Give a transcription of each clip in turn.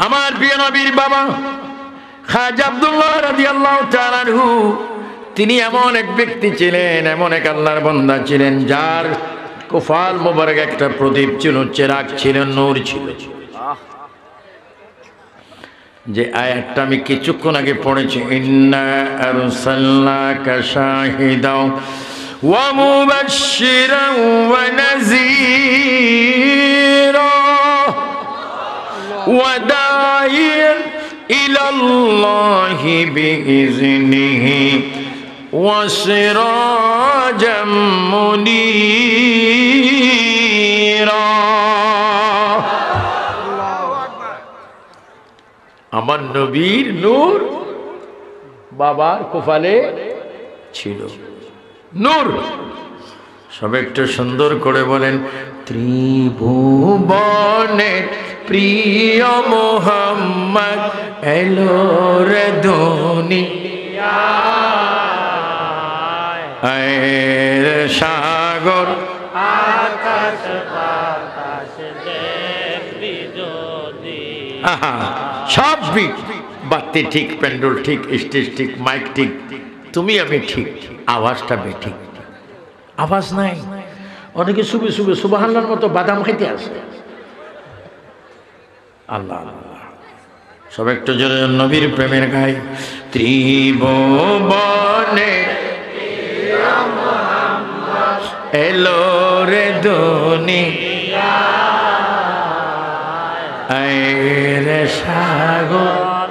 আমার প্রিয় নবীর বাবা খাজা আব্দুল্লাহ রাদিয়াল্লাহু তাআলা আনহু তিনি এমন এক ব্যক্তি ছিলেন, এমন এক আল্লাহর বান্দা ছিলেন যার কপাল মোবারক একটা প্রদীপ ছিল, চেরাগ ছিল, নূর ছিল। যে আয়াতটা আমি কিছুক্ষণ আগে পড়েছি, ইন্না আরসালনাকা শাহিদাও ওয়া মুবাশশিরাও ওয়া নাযীরা ওয়া দাঈয়ান ইলাল্লাহি বিইজনিহি ওয়া সিরাজাম মুনীরা। আমার নবীর নূর বাবার কপালে ছিল, নূর। সব একটু সুন্দর করে বলেন, ত্রিভুবনের প্রিয় মোহাম্মদ এলো রে দুনিয়ায়, সাগর আকাশ বাতাস দেখবি যদি। সব বাতি ঠিক, প্যান্ডেল ঠিক, স্টেজ ঠিক, মাইক ঠিক, তুমি আমি ঠিক, আওয়াজটা বেঠিক। আওয়াজ নাই। অনেকে শুবে শুবে সুবহানাল্লাহর মতো বাদাম খাইতে আসে। আল্লাহ আল্লাহ, সব একটু জোরে নবীর প্রেমের গাই। ত্রিভুবনে এলো রে দুনিয়ায়, সাগর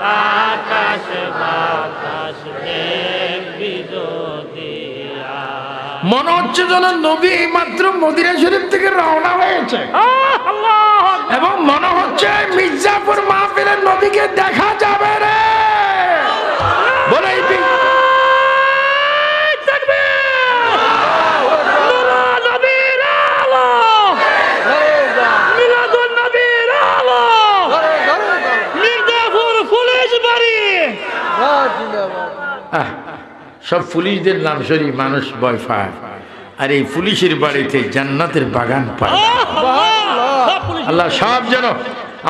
আকাশ বাতাস দেখবি যদি। মনে হচ্ছে যেন নবী মাত্র মদিনা শরীফ থেকে রওনা হয়েছে, এবং মনে হচ্ছে মির্জাপুর মাহফিলের নবীকে দেখা যাবে রে। বলে সব পুলিশদের নাম শুনি মানুষ ভয় পায়, আর এই পুলিশের বাড়িতে জান্নাতের বাগান পায়। আল্লাহ সব যেন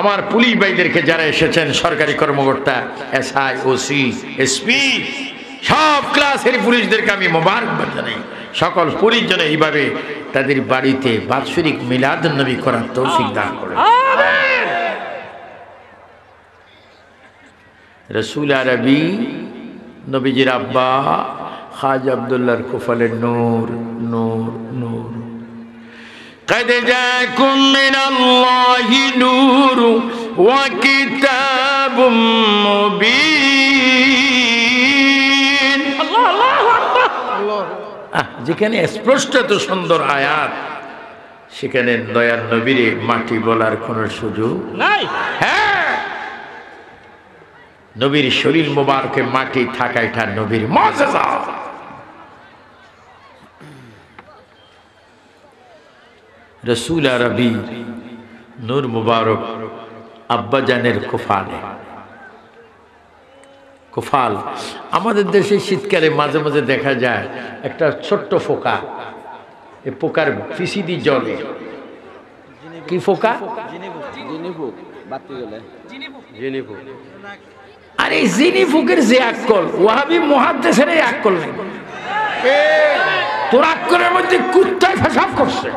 আমার পুলিশ ভাইদেরকে যারা এসেছেন, সরকারি কর্মকর্তা, এসআই, ওসি, এসপি, সব ক্লাসের পুলিশদেরকে আমি মোবারকবাদ জানাই। সকল পুলিশ যেন এইভাবে তাদের বাড়িতে বাৎসরিক মিলাদুন নবী করার তৌফিক দান করেন। রসুল আরবি নবীজির আব্বা খাজা আব্দুল্লাহর কপালের নূর, নূর, নূর। قد جاءكم من الله نور وكتاب مبين। আল্লাহু আকবার। যেখানে স্পষ্ট তো সুন্দর আয়াত, সেখানে দয়ার নবীরে মাটি বলার কোনো সুযোগ নাই। হ্যাঁ, নবীর শরীর মোবারকে মাটি থাকা এটা নবীর মুআজিজা। রসুল আরবি নূর মুবারক আব্বাজানের কোফালে। কোফাল আমাদের দেশে শীতকালে মাঝে মাঝে দেখা যায় একটা ছোট্ট ফোকা, এই পোকার ফিসিদি জলে। কি ফোকা? আরে জিনি ফুকের যে আকল, ওয়াহাবি মুহাদ্দিসের এই আকল নেই। তোর আকলের মধ্যে কুত্তায় পেশাব করছে।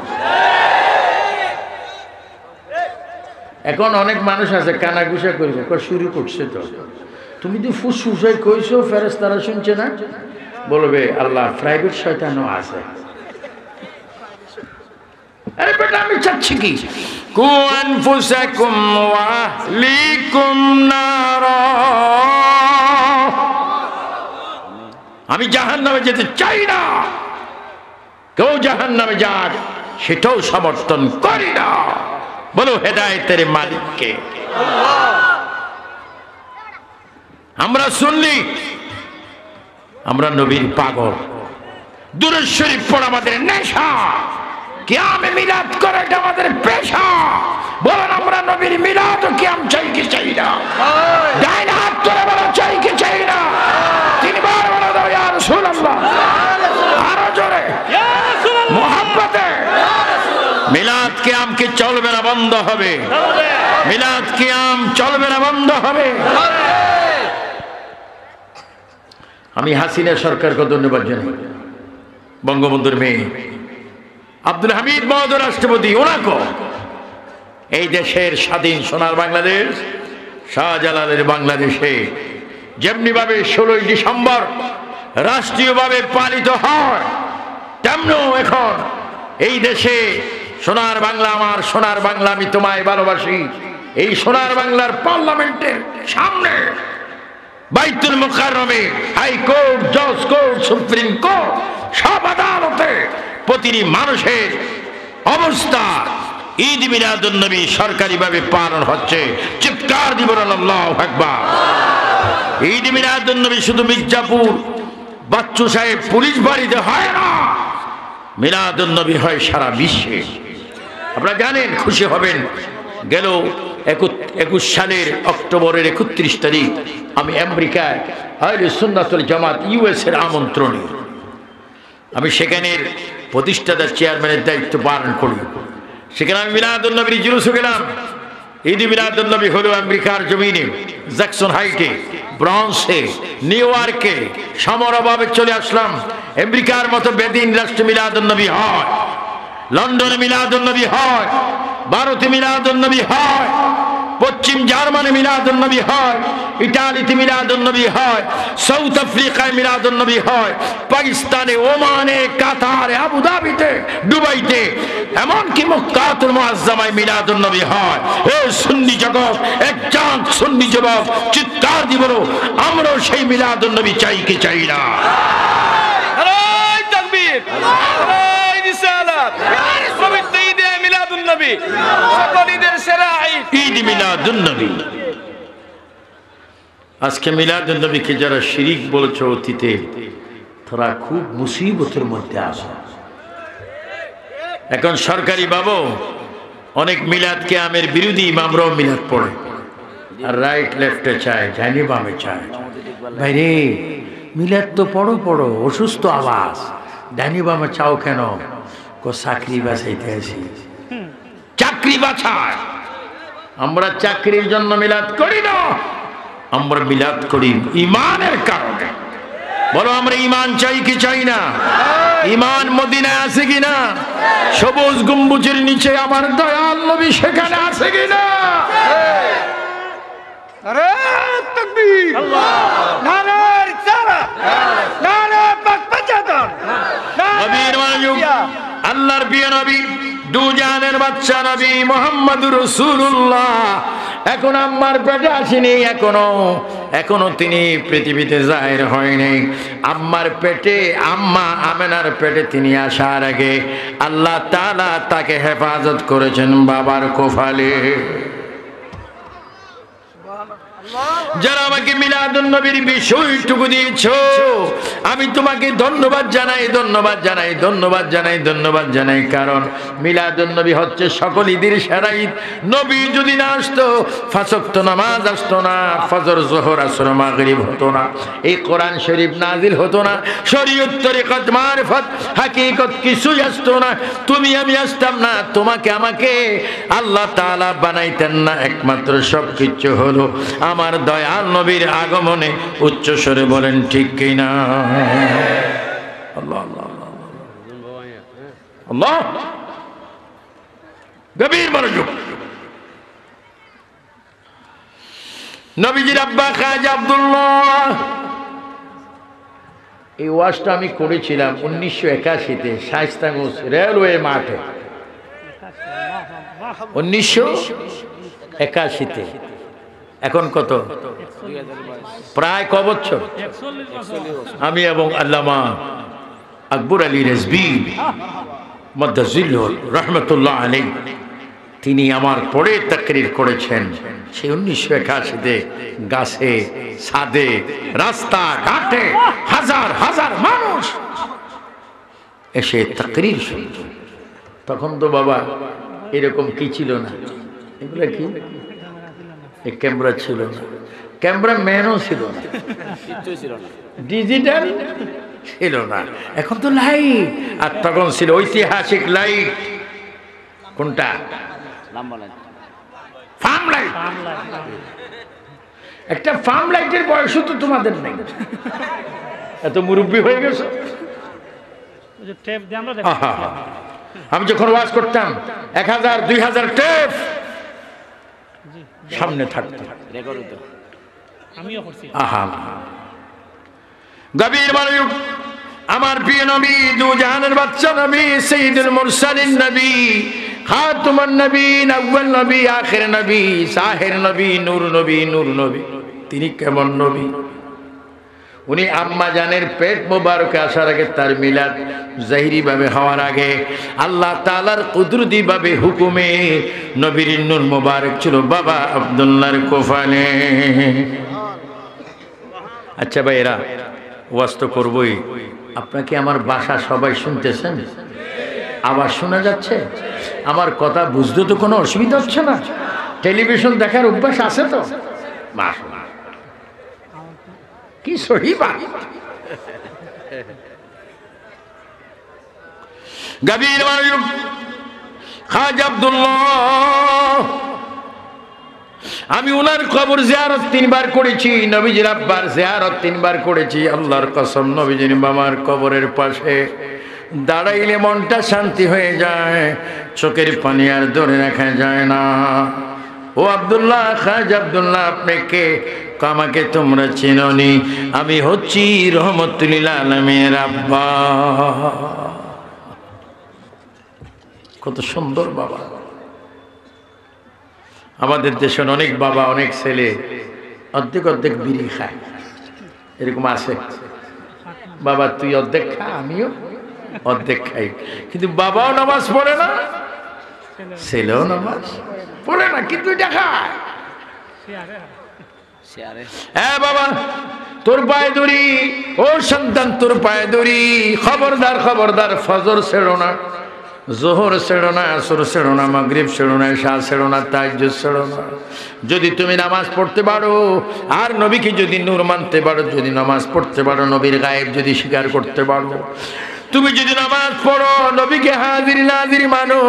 এখন অনেক মানুষ আছে কানাঘুষা করবে, শুরু করছে। তো তুমি তো ফুসফুসাই কইছো, ফেরেশতারা শুনছে না? বলবে আল্লাহ প্রাইভেট শয়তানও আছে। আরে বেটা, আমি চাচ্ছি কি, কু আনফুসাকুম ওয়া আহলিকুম নারা, আমি জাহান্নামে যেতে চাই না, কেউ জাহান্নামে যাক সেটাও সমর্থন করি না। বলো হেদায়েতের মালিককে। আমরা সুন্নি, আমরা নবীর পাগল। দুরূদ শরীফ পড়া আমাদের নেশা, কিয়ামে মিলাদ করে এটা আমাদের পেশা। বলেন আমরা নবীর মিলাদ ও কিয়াম চাই কি চাই না? ডাইন হাত তুলে বলো চাই কি চাই না? তিনবার বলো দাও ইয়া রাসূলুল্লাহ, আরো জোরে মোহাব্বতে। মিলাদ কিয়াম কি চলবে না, বন্ধ হবে? মিলাদ কিয়াম চলবে না, বন্ধ হবে। আমি হাসিনা সরকারকে ধন্যবাদ জানাই, বঙ্গবন্ধুর মেয়ে আব্দুল হামিদ মহোদয় রাষ্ট্রপতি, ওনাকে এই দেশের স্বাধীন সোনার বাংলাদেশ, শাহজালালের বাংলাদেশে যেমনি ভাবে 16ই ডিসেম্বর রাষ্ট্রীয়ভাবে পালিত হয়, তেমনও এখন এই দেশে সোনার বাংলা আমার, সোনার বাংলা আমি তোমায় ভালোবাসি, এই সোনার বাংলার পার্লামেন্টের সামনে বাইতুল মুকাররমে হাইকোর্ট, জজ কোর্ট, সুপ্রিম কোর্ট, সব আদালতে প্রতিটি মানুষের অবস্থা ঈদ মিলাদুন নবী সরকারিভাবে পালন হচ্ছে। চিৎকার দিব আল্লাহু আকবার। ঈদ মিলাদুন নবী শুধু মির্জাপুর বাচ্চু সাহেব পুলিশ বাড়িতে হয় না, মিলাদুন নবী হয় সারা বিশ্বে। আপনারা জানেন, খুশি হবেন, গেল 21 সালের অক্টোবরের 31 তারিখ আমি আমেরিকায় আহলে সুন্নাতুল জামাত US এর আমন্ত্রণে আমি সেখানের প্রতিষ্ঠাতা চেয়ারম্যানের দায়িত্ব পালন করি। সেখানে আমি মিলাদুন নবীর জুলুসে গেলাম। ঈদ মিলাদুন নবী হলো আমেরিকার জমিনে, জ্যাকসন হাইটে, ব্রঞ্জে, নিউ ইয়র্কে সমরভাবে চলে আসলাম। আমেরিকার মতো বেদিন রাষ্ট্রে মিলাদুন নবী হয়, লন্ডনে মিলাদুন নবী হয়, ভারতে মিলাদুন নবী হয়, পশ্চিম জার্মানি মিলাদুন নবী হয়, ইটালিতে মিলাদুন নবী হয়, সাউথ আফ্রিকায় মিলাদুন নবী হয়, পাকিস্তানে, ওমানে, কাতারে, আবুধাবিতে, দুবাইতে, এমনকি মক্কাতুল মুআজ্জামায় মিলাদুন নবী হয়। এ সুন্নি জগৎ, একজন সুন্নি যুবক চিৎকার দিব, আমরা সেই মিলাদুন নবী চাই কি চাই না? নারায়ে তাকবীর, নারায়ে রিসালাত, পবিত্র ঈদে মিলাদুন নবী, সকল ঈদের সেরা ঈদ, ঈদ মিলাদুন নবী। আজকে মিলাদুন নবীকে যারা শিরিক বলেছে অতীতে, তারা খুব মুসিবতের মধ্যে আছে। এখন সরকারি বাবু অনেক মিলাদকে আমের বিরোধী ইমামরাও মিলাদ পড়ে, আর রাইট লেফটে চায়, ডাইনি বামে চায়। ভাই রে, মিলাদ তো পড়ো পড়ো, অসুস্থ আওয়াজ, ডাইনি বামে চাও কেন? চাকরি বাঁচাইতে আসি। চাকরি বাঁচায়, আমরা চাকরির জন্য মিলাদ করি না, আমরা মিলাদ করি ইমানের কারণে। বলো, আমরা ইমান চাই কি চাই না? ইমান মদিনায় আছে কিনা? সবুজ গম্বুজের নিচে আমার দয়াল নবী সেখানে আছে কিনা? নারায়ে তাকবীর, নারায়ে রিসালাত, নারায়ে পাক পাঁচাতন, নবীর মানব, আল্লাহর প্রিয় নবী, দুজানের বাচ্চা নবী মুহাম্মদুর রাসূলুল্লাহ এখন আম্মার পেটে আসেনি, এখনো তিনি পৃথিবীতে জাহির হয়নি। আম্মার পেটে, আম্মা আমেনার পেটে তিনি আসার আগে আল্লাহ তাআলা তাকে হেফাজত করেছেন বাবার কোফালে। যারা আমাকে মিলাদুন নবীর বিষয়টুকু দিয়েছো, আমি তোমাকে ধন্যবাদ জানাই, ধন্যবাদ জানাই, ধন্যবাদ জানাই, ধন্যবাদ জানাই। কারণ মিলাদুন নবী হচ্ছে সকল ঈদের সেরা ঈদ। নবী যদি না আসতো, পাঁচ ওয়াক্ত নামাজ আসতো না, ফজর, যোহর, আসর, মাগরিব হতো না, এই কোরআন শরীফ নাজিল হতো না, শরীয়ত, তরিকত, মারিফত, হাকিকত কিছুই আসতো না, তুমি আমি আসতাম না, তোমাকে আমাকে আল্লাহ তাআলা বানাইতেন না। একমাত্র সবকিছু হলো আমার দয়াল নবীর আগমনে। উচ্চ স্বরে বলেন ঠিক কিনা? আল্লাহ আল্লাহ আল্লাহ, গভীর মনোযোগ। নবীজির আব্বা খাজা আব্দুল্লাহ, এই ওয়াজটা আমি করেছিলাম 1981-তে শায়েস্তাগঞ্জ রেলওয়ে মাঠে, 1981-তে। এখন কত? প্রায় ক বছর? আমি এবং আল্লামা আকবর আলী রেজভী মাদ্দাজিল্লুহ রহমতুল্লাহ আলাইহি, তিনি আমার পরে তাকরীর করেছেন। সেই 1981-তে গাছে, ছাদে, রাস্তা ঘাটে হাজার হাজার মানুষ এসে তাকরীর শুনত। তখন তো বাবা এরকম কি ছিল না, এগুলো কি, ক্যামেরা ছিল না, ক্যামেরা ম্যানও ছিল না, ডিজিটাল ছিল না। এখন তো লাইট, আর তখন ছিল ঐতিহাসিক লাইট। কোনটা? লাইট, একটা ফার্ম লাইটের বয়সও তো তোমাদের নেই, এত মুরব্বী হয়ে গেছো। আহা, আমি যখন ওয়াজ করতাম 1000 2000 টেপ সামনে থাকতো। আহা, গভীর মনোযোগ। আমার প্রিয় নবী, দু জাহানের বাদশা নবী, সাইয়্যিদুল মুরসালিন নবী, খাতামুন নবীন, আউয়াল নবী, আখির নবী, সাহির নবী, নূর নবী, নূর নবী। তিনি কেমন নবী? উনি আম্মা জানের পেট মোবারকে আসার আগে, তার মিলাদ জাহিরি ভাবে হওয়ার আগে, আল্লাহ তাআলার কুদরতি ভাবে হুকুমে নবীর নূর মোবারক ছিল বাবা আব্দুল্লাহর কোফালে। আচ্ছা ভাইরা, ওয়াজ তো করবই। আপনাকে আমার বাসা সবাই শুনতেছেন? আবার শোনা যাচ্ছে? আমার কথা বুঝতে তো কোনো অসুবিধা হচ্ছে না? টেলিভিশন দেখার অভ্যাস আছে তো? কি সহিবা। গভীর মনোযোগ। খাজা আব্দুল্লাহ, আমি উনার কবর জিয়ারত 3 বার করেছি, নবীজির আব্বার জিয়ারত 3 বার করেছি। আল্লাহর কসম, নবীজির বাবার কবরের পাশে দাঁড়াইলে মনটা শান্তি হয়ে যায়, চোখের পানি আর ধরে রাখা যায় না। ও আব্দুল্লাহ, খাজা আব্দুল্লাহ, আপনি কে? আমাকে তোমরা চিনোনি, আমি হচ্ছি রহমতুল লিল আলামিনের আব্বা। কত সুন্দর বাবা। আমাদের দেশের অনেক বাবা, অনেক ছেলে অর্ধেক অর্ধেক বিড়ি খায়, এরকম আছে। বাবা তুই অর্ধেক খা, আমিও অর্ধেক খাই, কিন্তু বাবাও নামাজ পড়ে না, ছেলেও নামাজ পড়ে না, কিন্তু এটা খায়। হ্যাঁ বাবা, তোর পায়ে ধরি, ও সন্তান তোর পায়ে ধরি, খবরদার খবরদার, ফজর ছেড়ো না, জোহর ছেড়ো না, আসর ছেড়ো না, মাগরিব ছেড়ো না, ইশা ছেড়ো না, তাহাজ্জুদ ছেড়ো না। যদি তুমি নামাজ পড়তে পারো আর নবীকে যদি নূর মানতে পারো, যদি নামাজ পড়তে পারো, নবীর গায়েব যদি স্বীকার করতে পারো, তুমি যদি নামাজ পড়ো, নবীকে হাজির নাজির মানো,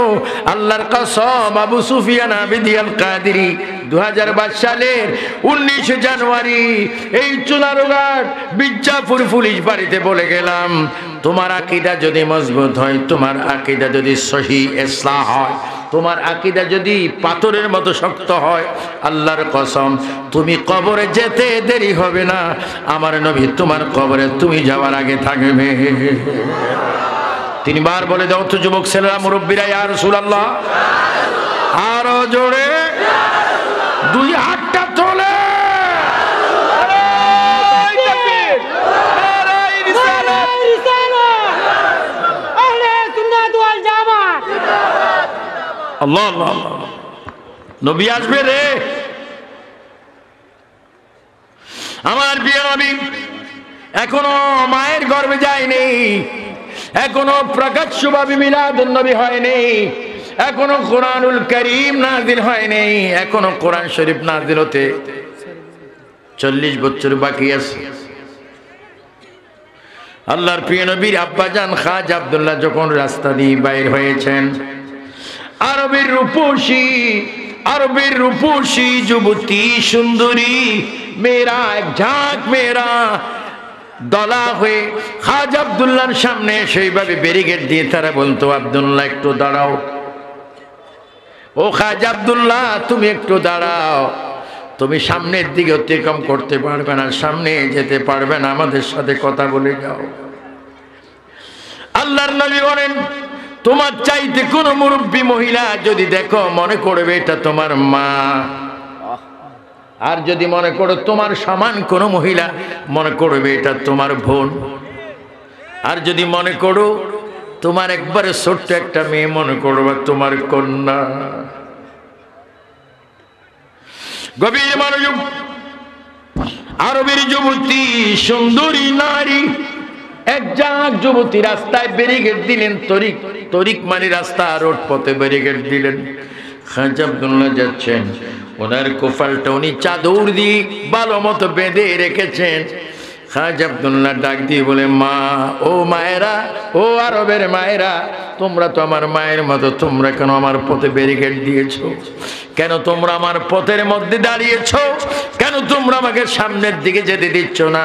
আল্লাহর কসম, আবু সুফিয়ান আবিদি আল কাদেরী 2022 সালের 19 জানুয়ারি এই চুনারুঘাট বিজ্জাপুর পুলিশ বাড়িতে বলে গেলাম, তোমার আকীদা যদি মজবুত হয়, তোমার আকীদা যদি সহি ইসলাহ হয়, তোমার আকীদা যদি পাথরের মতো শক্ত হয়, আল্লাহর কসম তুমি কবরে যেতে দেরি হবে না, আমার নবী তোমার কবরে তুমি যাওয়ার আগে থাকবে। 3 বার বলে দাও তো যুবক ছেলেরা, মুরব্বীরা, ইয়া রাসূলুল্লাহ। আরো জোরে 2 হাতটা তোলে। আল্লাহ আল্লাহ আল্লাহ, নবী আসবে রে। আমার প্রিয় নবী এখনো মায়ের গর্ভে যায়নি, এখনো প্রকাশ্যভাবে মিলাদুন নবী হয়নি, এখনো কোরআনুল কারীম নাযিল হয়নি, এখনো কোরআন শরীফ নাযিল হতে 40 বছর বাকি আছে। আল্লাহর প্রিয় নবীর আব্বাজান খাজা আব্দুল্লাহ যখন রাস্তা দিয়ে বাইর হয়েছেন, আরবের রূপসী যুবতী সুন্দরী মেয়েরা এক ঝাঁক মেয়েরা দলা হয়ে খাজা আব্দুল্লাহর সামনে সেইভাবে ব্যারিকেড দিয়ে তারা বলতো, আব্দুল্লাহ একটু দাঁড়াও, ও খাজা আব্দুল্লাহ তুমি একটু দাঁড়াও, তুমি সামনের দিকে অতিক্রম করতে পারবে না, সামনে যেতে পারবে না, আমাদের সাথে কথা বলে যাও। আল্লাহর নবী বলেন, তোমার চাইতে কোন মুরব্বী মহিলা যদি দেখো, মনে করবে এটা তোমার মা, আর যদি মনে করো তোমার সমান কোন মহিলা, মনে করবে এটা তোমার বোন, আর যদি মনে করো তোমার একবারে ছোট্ট একটা মেয়ে, মনে করবে তোমার কন্যা। গভীর মনোযোগ। আরবের যুবতী সুন্দরী নারী এক ঝাঁক যুবতী রাস্তায় ব্যারিকেড দিলেন, তরিক মানে রাস্তা, রোড পথে ব্যারিকেড দিলেন। খাজা আব্দুল্লাহ যাচ্ছেন, ওনার কোফালটা উনি চাদর দিয়ে ভালো মতো বেঁধে রেখেছেন। খাজা আব্দুল্লাহ ডাক দিয়ে বলে, মা, ও মায়েরা, ও আরবের মায়েরা, তোমরা তো আমার মায়ের মতো, তোমরা কেন আমার পথে ব্যারিকেড দিয়েছো? কেন তোমরা আমার পথের মধ্যে দাঁড়িয়েছো? কেন তোমরা আমাকে সামনের দিকে যেতে দিচ্ছ না?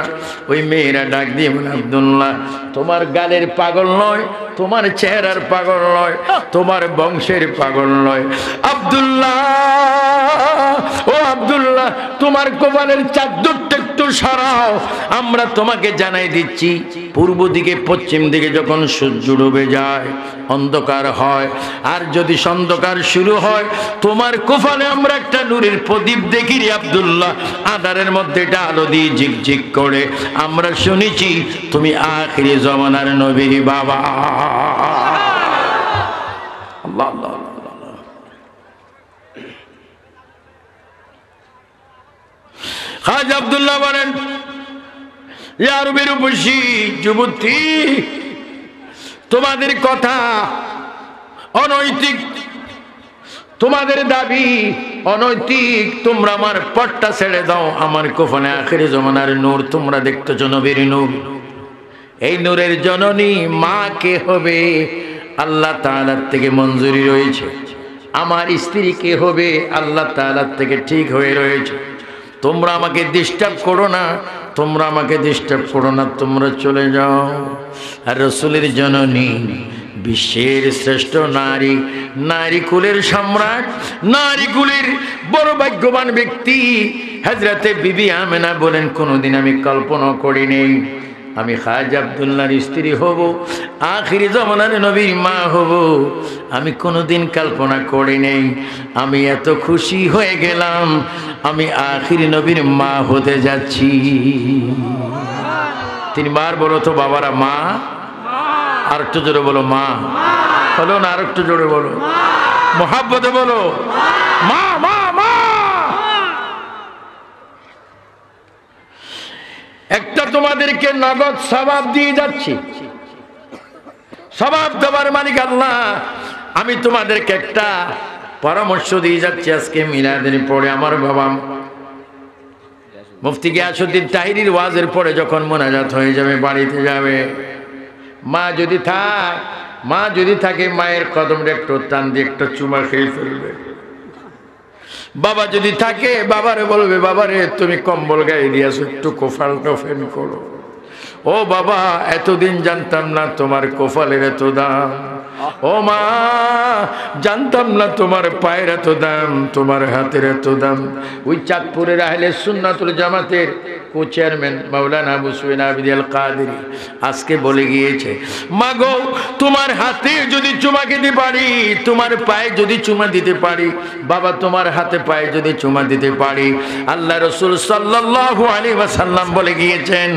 ওই মেয়েরা ডাক দিয়ে বলে, আব্দুল্লাহ, তোমার গালের পাগল নয়, তোমার চেহারার পাগল নয়, তোমার বংশের পাগল নয়। আব্দুল্লাহ, ও আব্দুল্লাহ, তোমার কপালের চাদরটা একটু সরাও, আমরা তোমাকে জানাই দিচ্ছি, পূর্ব দিকে পশ্চিম দিকে যখন সূর্য ডুবে যায় অন্ধকার হয়, আর যদি অন্ধকার শুরু হয় তোমার কপালে আমরা একটা নূরের প্রদীপ দেখি রে আব্দুল্লাহ, আধারের মধ্যে এটা আলো দিয়ে ঝিকঝিক করে। আমরা শুনেছি তুমি আখিরি জমানার নবী বাবা। আল্লাহ আল্লাহ আল্লাহ। খাজা আব্দুল্লাহ বলেন, ইয়া আরবের উপসী যুবতী, তোমাদের কথা অনৈতিক, তোমাদের দাবি অনৈতিক, তোমরা আমার পথটা ছেড়ে দাও। আমার কফনে আখিরি জমানার নূর তোমরা দেখতেছো, নবীর নূর। এই নূরের জননী মা কে হবে? আল্লাহ তাআলার থেকে মঞ্জুরি রয়েছে। আমার স্ত্রী কে হবে? আল্লাহ তাআলার থেকে ঠিক হয়ে রয়েছে। তোমরা আমাকে ডিস্টার্ব করো না, তোমরা আমাকে ডিস্টার্ব করো না, তোমরা চলে যাও। আর রাসূলের জননী, বিশ্বের শ্রেষ্ঠ নারী, নারী কুলের সম্রাট, নারী কুলের বড় ভাগ্যবান ব্যক্তি হযরতে বিবি আমেনা বলেন, কোনোদিন আমি কল্পনা করি নেই আমি খাজা আব্দুল্লাহর স্ত্রী হব, আখিরি জামানার নবীর মা হব। আমি কোনোদিন কল্পনা করি নেই। আমি এত খুশি হয়ে গেলাম, আমি আখিরি নবীর মা হতে যাচ্ছি। তিনবার বলো তো বাবারা, মা। আর একটু জোরে বলো মা। বলো না, আর একটু জোরে বলো, মোহাব্বতে বলো মা মা মা। একটা তোমাদেরকে নগদ সওয়াব দিয়ে যাচ্ছি, সওয়াব দেওয়ার মালিক আল্লাহ। আমি তোমাদেরকে একটা পরামর্শ দিয়ে যাচ্ছি। আজকে মিলাদের পরে আমার বাবা মুফতি গিয়াসউদ্দিন তাহিরির ওয়াজের পরে যখন মোনাজাত হয়ে যাবে, বাড়িতে যাবে, মা যদি থাকে মায়ের কদমটা একটু টান দিয়ে একটা চুমা খেয়ে ফেলবে। বাবা যদি থাকে বাবারে বলবে, বাবারে তুমি কম্বল গায়ে দিয়েছো, একটু কোফালটা ফেন করো। ও বাবা, এতদিন জানতাম না তোমার কোফালের এত দাম। ও মা, জানতাম না তোমার পায়ের এত দাম, তোমার হাতের এত দাম। ওই চাঁদপুরের আহলে সুন্নাতুল জামাতের চেয়ারম্যান মাওলানা আবু সুফিয়ান আল কাদেরী আজকে বলে গিয়েছে, মা গো, তোমার হাতে যদি চুমা খেতে পারি, তোমার পায়ে যদি চুমা দিতে পারি, বাবা তোমার হাতে পায়ে যদি চুমা দিতে পারি, আল্লাহ রাসূল সাল্লাল্লাহু আলাইহি ওয়াসাল্লাম বলে গিয়েছেন,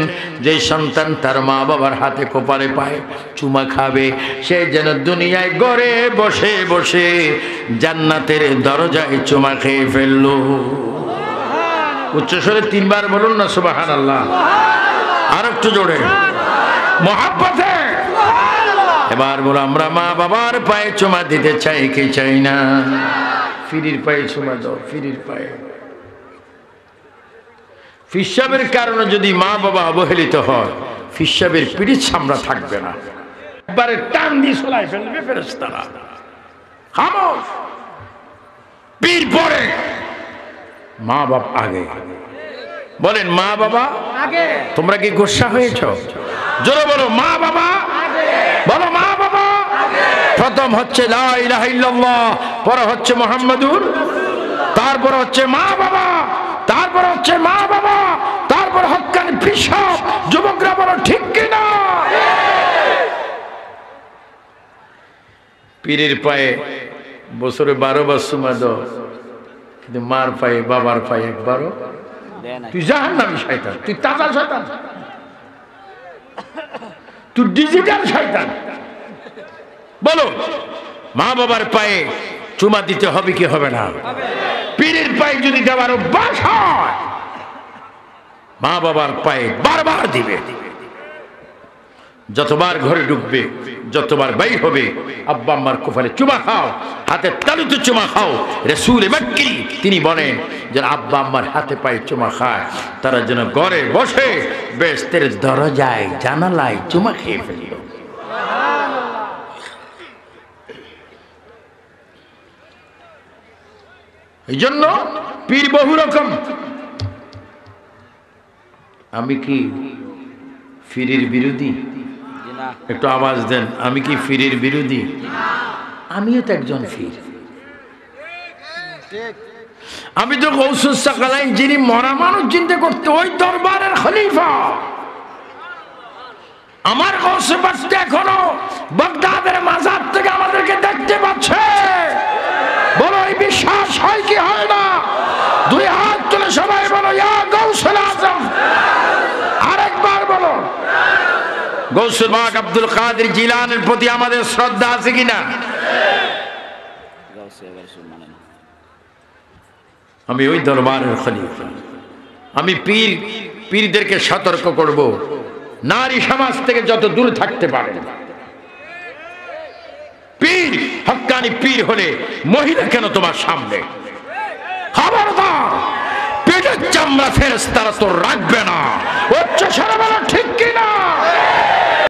যে সন্তান তার মা বাবার হাতে কপালে পায়ে চুমা খাবে, সে যেন দুনিয়ায় ঘরে বসে বসে জান্নাতের দরজায় চুমা খেয়ে ফেললো। উচ্চস্বরে তিনবার বলুন না সুবহানাল্লাহ। আর একটু জোরে মুহাব্বতে এবার বলো, আমরা মা বাবার পায়ে চুমা দিতে চাই কি চাই না? ফিরির পায়ে চুমা দাও, ফিরির পায়ে। ফিসাবের কারণে যদি মা বাবা অবহেলিত হয়, ফিসাবের পিড়িত সামরা থাকবে না, একবারে টান দিয়ে চলাই ফেলবে ফেরেশতারা। খামোশ। পীর পরে, মা বাবা আগে। বলেন মা বাবা আগে। তোমরা কি গোসা হয়েছ? জোরে বলো মা বাবা আগে। বলো মা বাবা আগে। প্রথম হচ্ছে লা ইলাহা ইল্লাল্লাহ, পরে হচ্ছে মুহাম্মাদুর রাসূলুল্লাহ, তারপর হচ্ছে মা বাবা, তারপর হচ্ছে মা বাবা, তারপর হক্কানি পিসাব। যুবকরা বলো ঠিক কিনা? পীরের পায়ে বছরে 12 বার চুমা দাও, কিন্তু মার পায়ে বাবার পায়ে একবারও। তুই জাহান্নামী শয়তান, তুই তাজা শয়তান, তুই ডিজিটাল শয়তান। বলো মা বাবার পায়ে চুমা দিতে হবে কি হবে না? পীরের পায়ে যদি দেওয়ার অভ্যাস হয়, মা বাবার পায়ে বারবার দিবে। যতবার ঘরে ঢুকবে, যতবার বাইর হবে, আব্বা আম্মার কোফালে চুমা খাও, হাতের তালুতে চুমা খাও। রাসূল মক্কি তিনি বলেন, যারা আব্বা আম্মার হাতে পায়ে চুমা খায়, তারা যেন ঘরে বসে বেহেশতের দরজায় জানালায় চুমা খেয়ে ফেলল। এই জন্য পীর বহু রকম। আমি কি ফিরির বিরোধী? একটু আওয়াজ দেন, আমি কি ফিরির বিরোধী? আমিও তো একজন ফির। আমি তো গৌসুস সাকালাইন, যিনি মরা মানুষ চিন্তা করতে, ওই দরবারের খলিফা। আমার গৌসে পাশে এখনো বাগদাদের মাজার থেকে আমাদেরকে দেখতে পাচ্ছে। বলো এই বিশ্বাস হয় কি হয় না? দুই হাত তুলে সবাই বলো ইয়া গৌসুল আজম। আরেকবার বলো। গৌসুল পাক আব্দুল কাদের জিলানীর প্রতি আমাদের শ্রদ্ধা আছে কিনা? আমি ওই দরবারের খলিফা। আমি পীরদেরকে সতর্ক করব, নারী সমাজ থেকে যত দূরে থাকতে পারে। পীর, হক্কানি পীর হলে মহিলা কেন তোমার সামনে? খবরদার, পেটের চামড়া ফেরেশতারা তো রাখবে না। উচ্চ স্বরে বলো